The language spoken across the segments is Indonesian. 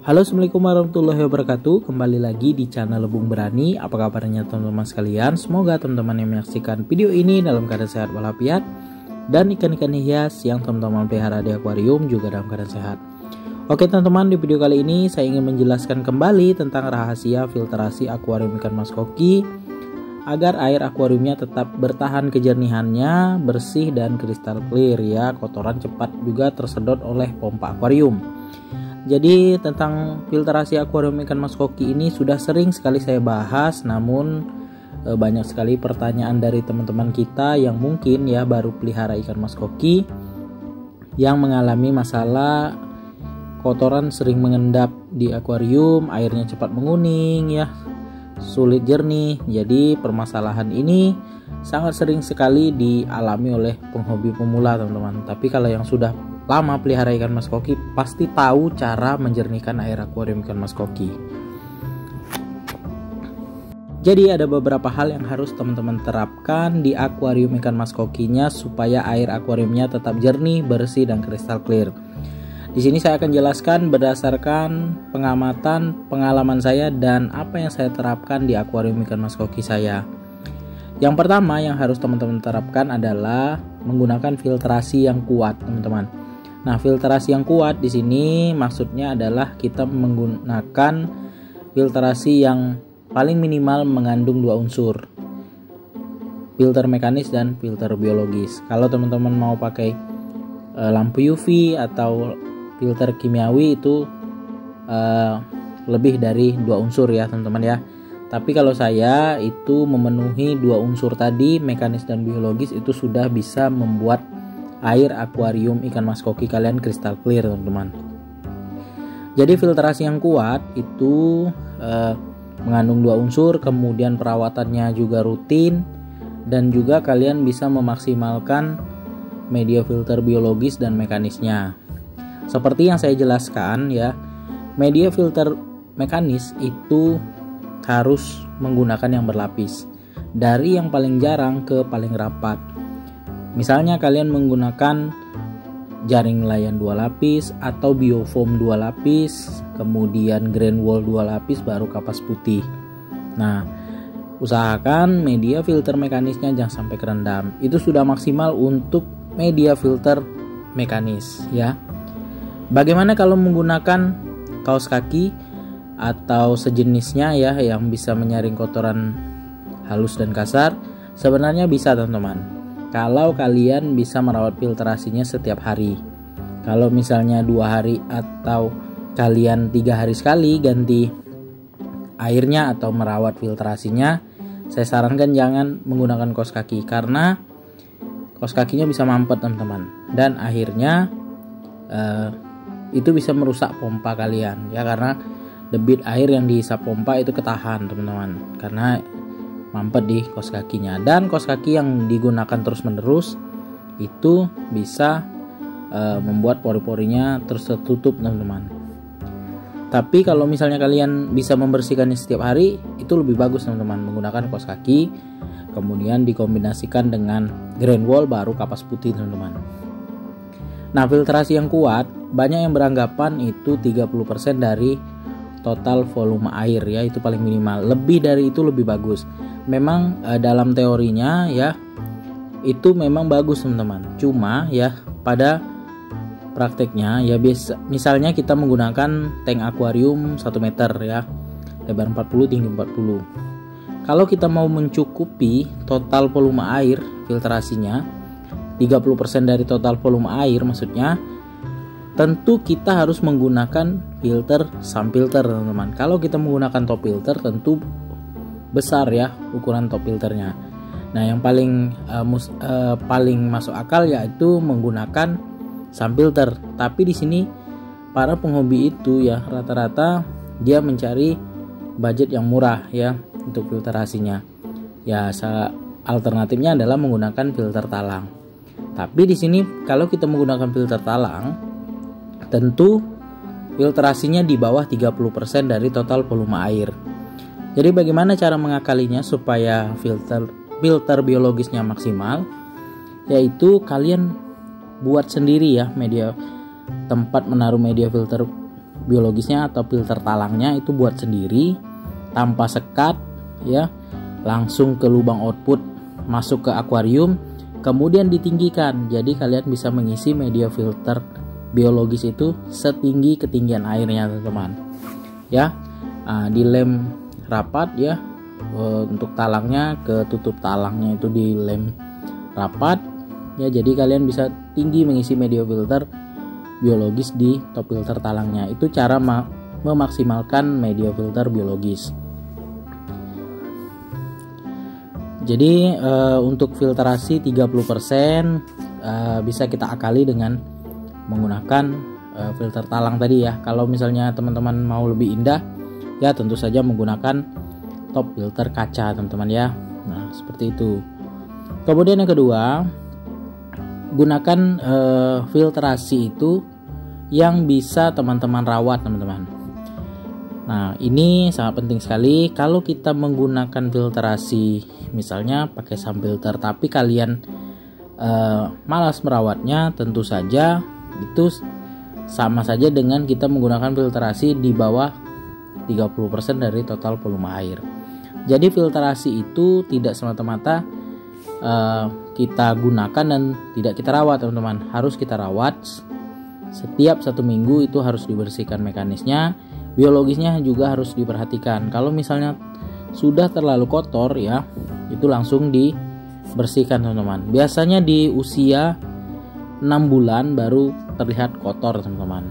Halo, assalamualaikum warahmatullahi wabarakatuh. Kembali lagi di channel Lebung Berani. Apa kabarnya teman-teman sekalian? Semoga teman-teman yang menyaksikan video ini dalam keadaan sehat walafiat, dan ikan-ikan hias yang teman-teman pelihara di akuarium juga dalam keadaan sehat. Oke teman-teman, di video kali ini saya ingin menjelaskan kembali tentang rahasia filtrasi akuarium ikan mas koki agar air akuariumnya tetap bertahan kejernihannya, bersih dan kristal clear ya. Kotoran cepat juga tersedot oleh pompa akuarium. Jadi tentang filtrasi akuarium ikan mas koki ini sudah sering sekali saya bahas, namun banyak sekali pertanyaan dari teman-teman kita yang mungkin ya baru pelihara ikan mas koki yang mengalami masalah kotoran sering mengendap di akuarium, airnya cepat menguning ya, sulit jernih. Jadi permasalahan ini sangat sering sekali dialami oleh penghobi pemula teman-teman. Tapi kalau yang sudah lama pelihara ikan mas koki pasti tahu cara menjernihkan air akuarium ikan mas koki. Jadi ada beberapa hal yang harus teman-teman terapkan di akuarium ikan mas kokinya supaya air akuariumnya tetap jernih, bersih dan kristal clear. Di sini saya akan jelaskan berdasarkan pengamatan, pengalaman saya dan apa yang saya terapkan di akuarium ikan mas koki saya. Yang pertama yang harus teman-teman terapkan adalah menggunakan filtrasi yang kuat, teman-teman. Nah, filtrasi yang kuat di sini maksudnya adalah kita menggunakan filtrasi yang paling minimal mengandung dua unsur, filter mekanis dan filter biologis. Kalau teman-teman mau pakai lampu UV atau filter kimiawi itu lebih dari dua unsur ya teman-teman ya. Tapi kalau saya itu memenuhi dua unsur tadi, mekanis dan biologis, itu sudah bisa membuat air akuarium ikan mas koki kalian kristal clear teman-teman. Jadi filtrasi yang kuat itu mengandung dua unsur, kemudian perawatannya juga rutin, dan juga kalian bisa memaksimalkan media filter biologis dan mekanisnya. Seperti yang saya jelaskan ya, media filter mekanis itu harus menggunakan yang berlapis, dari yang paling jarang ke paling rapat. Misalnya kalian menggunakan jaring nelayan 2 lapis atau biofoam 2 lapis, kemudian grain wool 2 lapis, baru kapas putih. Nah, usahakan media filter mekanisnya jangan sampai kerendam. Itu sudah maksimal untuk media filter mekanis ya. Bagaimana kalau menggunakan kaos kaki atau sejenisnya ya yang bisa menyaring kotoran halus dan kasar? Sebenarnya bisa teman-teman, kalau kalian bisa merawat filtrasinya setiap hari. Kalau misalnya 2 hari atau kalian 3 hari sekali ganti airnya atau merawat filtrasinya, saya sarankan jangan menggunakan kaos kaki, karena kaos kakinya bisa mampet teman-teman, dan akhirnya itu bisa merusak pompa kalian ya, karena debit air yang dihisap pompa itu ketahan teman-teman karena mampet di kaos kakinya. Dan kaos kaki yang digunakan terus menerus itu bisa membuat pori-porinya terus tertutup teman-teman. Tapi kalau misalnya kalian bisa membersihkannya setiap hari, itu lebih bagus teman-teman, menggunakan kaos kaki kemudian dikombinasikan dengan grain wool baru kapas putih teman-teman. Nah, filtrasi yang kuat banyak yang beranggapan itu 30% dari total volume air ya, itu paling minimal. Lebih dari itu lebih bagus. Memang dalam teorinya ya itu memang bagus teman-teman. Cuma ya pada prakteknya ya, misalnya kita menggunakan tank akuarium 1 meter ya, lebar 40, tinggi 40. Kalau kita mau mencukupi total volume air filtrasinya 30% dari total volume air maksudnya, tentu kita harus menggunakan filter filter teman-teman. Kalau kita menggunakan top filter tentu besar ya ukuran top filternya. Nah, yang paling masuk akal yaitu menggunakan filter. Tapi di sini para penghobi itu ya rata-rata dia mencari budget yang murah ya untuk filtrasinya. Ya, alternatifnya adalah menggunakan filter talang. Tapi di sini kalau kita menggunakan filter talang, tentu filtrasinya di bawah 30% dari total volume air. Jadi bagaimana cara mengakalinya supaya filter biologisnya maksimal? Yaitu kalian buat sendiri ya media tempat menaruh media filter biologisnya atau filter talangnya itu buat sendiri tanpa sekat ya, langsung ke lubang output masuk ke akuarium, kemudian ditinggikan. Jadi kalian bisa mengisi media filter biologis itu setinggi ketinggian airnya teman-teman ya. Dilem rapat ya, untuk talangnya ke tutup talangnya itu dilem rapat ya, jadi kalian bisa tinggi mengisi media filter biologis di top filter talangnya. Itu cara memaksimalkan media filter biologis. Jadi untuk filtrasi 30% bisa kita akali dengan menggunakan filter talang tadi ya. Kalau misalnya teman-teman mau lebih indah ya tentu saja menggunakan top filter kaca teman-teman ya. Nah seperti itu. Kemudian yang kedua, gunakan filtrasi itu yang bisa teman-teman rawat teman-teman. Nah ini sangat penting sekali. Kalau kita menggunakan filtrasi misalnya pakai sun filter tapi kalian malas merawatnya, tentu saja itu sama saja dengan kita menggunakan filtrasi di bawah 30% dari total volume air. Jadi filtrasi itu tidak semata-mata kita gunakan dan tidak kita rawat teman-teman, harus kita rawat setiap 1 minggu. Itu harus dibersihkan mekanisnya, biologisnya juga harus diperhatikan. Kalau misalnya sudah terlalu kotor ya, itu langsung dibersihkan teman-teman. Biasanya di usia 6 bulan baru terlihat kotor teman-teman.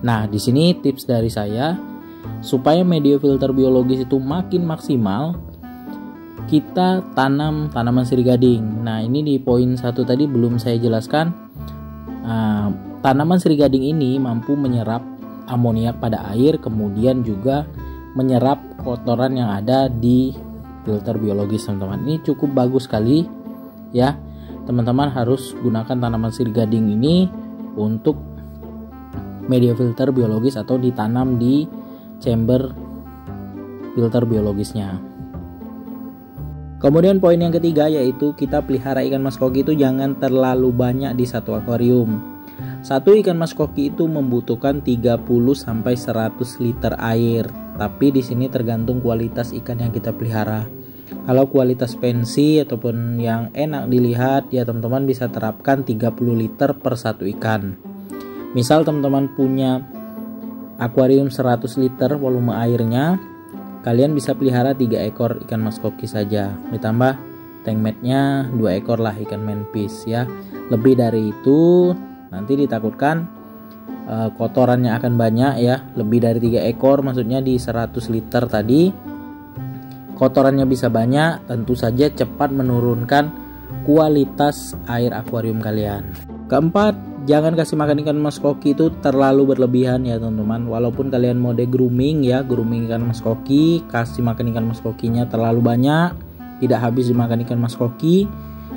Nah di sini tips dari saya supaya media filter biologis itu makin maksimal, kita tanam tanaman sirih gading. Nah ini di poin 1 tadi belum saya jelaskan. Tanaman sirih gading ini mampu menyerap amoniak pada air, kemudian juga menyerap kotoran yang ada di filter biologis teman-teman. Ini cukup bagus sekali ya. Teman-teman harus gunakan tanaman sirih gading ini untuk media filter biologis atau ditanam di chamber filter biologisnya. Kemudian poin yang ketiga yaitu kita pelihara ikan mas koki itu jangan terlalu banyak di satu akuarium. Satu ikan mas koki itu membutuhkan 30 sampai 100 liter air. Tapi di sini tergantung kualitas ikan yang kita pelihara. Kalau kualitas pensi ataupun yang enak dilihat ya teman-teman bisa terapkan 30 liter per satu ikan. Misal teman-teman punya akuarium 100 liter volume airnya, kalian bisa pelihara 3 ekor ikan mas koki saja. Ditambah tank matnya 2 ekor lah ikan manfish ya. Lebih dari itu nanti ditakutkan kotorannya akan banyak ya. Lebih dari 3 ekor maksudnya di 100 liter tadi kotorannya bisa banyak, tentu saja cepat menurunkan kualitas air akuarium kalian. Keempat, jangan kasih makan ikan mas koki itu terlalu berlebihan ya teman-teman. Walaupun kalian mode grooming ya, grooming ikan mas koki, kasih makan ikan mas kokinya terlalu banyak, tidak habis dimakan ikan mas koki,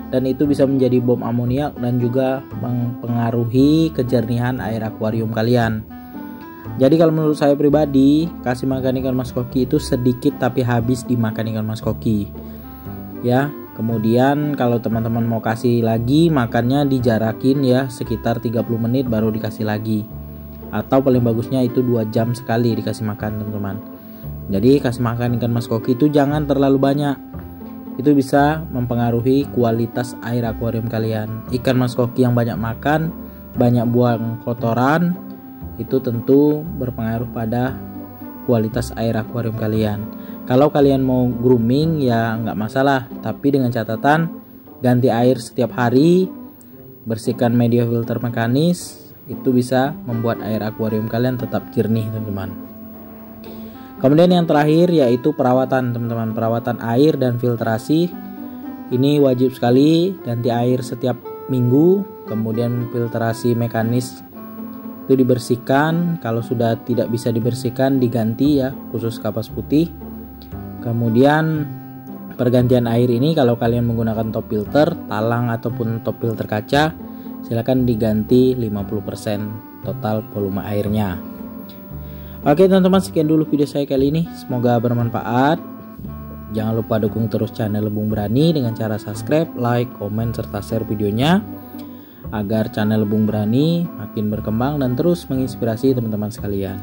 dan itu bisa menjadi bom amoniak dan juga mempengaruhi kejernihan air akuarium kalian. Jadi kalau menurut saya pribadi, kasih makan ikan mas koki itu sedikit tapi habis dimakan ikan mas koki ya. Kemudian kalau teman-teman mau kasih lagi, makannya dijarakin ya sekitar 30 menit baru dikasih lagi, atau paling bagusnya itu 2 jam sekali dikasih makan teman-teman. Jadi kasih makan ikan mas koki itu jangan terlalu banyak, itu bisa mempengaruhi kualitas air akuarium kalian. Ikan mas koki yang banyak makan, banyak buang kotoran, itu tentu berpengaruh pada kualitas air akuarium kalian. Kalau kalian mau grooming ya nggak masalah, tapi dengan catatan ganti air setiap hari, bersihkan media filter mekanis, itu bisa membuat air akuarium kalian tetap jernih teman-teman. Kemudian yang terakhir yaitu perawatan teman-teman, perawatan air dan filtrasi. Ini wajib sekali, ganti air setiap minggu, kemudian filtrasi mekanis itu dibersihkan. Kalau sudah tidak bisa dibersihkan diganti ya, khusus kapas putih. Kemudian pergantian air ini kalau kalian menggunakan top filter talang ataupun top filter kaca, silakan diganti 50% total volume airnya. Oke teman-teman, sekian dulu video saya kali ini, semoga bermanfaat. Jangan lupa dukung terus channel Lebung Berani dengan cara subscribe, like, komen, serta share videonya agar channel Lebung Berani makin berkembang dan terus menginspirasi teman-teman sekalian.